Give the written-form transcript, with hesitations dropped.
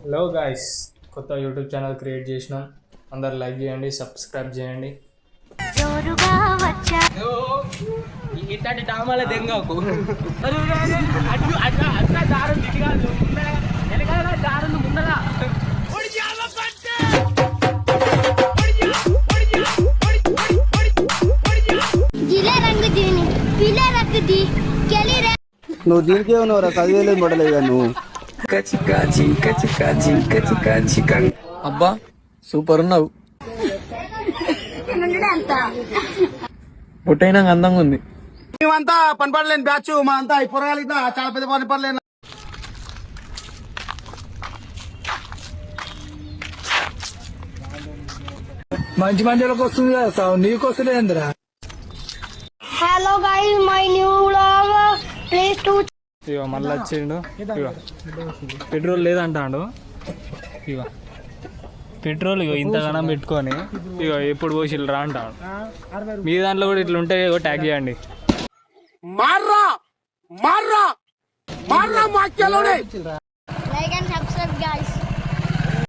Hello guys, కొత్త YouTube channel create చేసినాం. అందరు లైక్ చేయండి, సబ్స్క్రైబ్ చేయండి. ఇట్లాంటి డామాల దెంగకు అట్లా దారులు దిగాలి వెనకాల దారులు ముందరా నువ్వు దీనికే ఉన్నావురా, చదివేలేదు పడలేదా నువ్వు? అబ్బా సూపర్ ఉన్నావు. పుట్టైనా అందంగా ఉంది. మేమంతా పని పడలేని బ్యాచ్, మా అంతా పొరగాలి చాలా పెద్ద పని పడలేను. మంచి మంచిలోకి వస్తుంది కదా, నీకు వస్తుంది ఏందిరా? Hello guys, my new vlog. Please to ఇక మళ్ళీ వచ్చిండు. ఇక పెట్రోల్ లేదంటాడు. ఇక పెట్రోల్ ఇక ఇంతగానం పెట్టుకొని ఇక ఎప్పుడు పోసి రా అంటాడు. మీ దాంట్లో కూడా ఇట్లా ఉంటే ట్యాగ్ చేయండి. like and subscribe guys.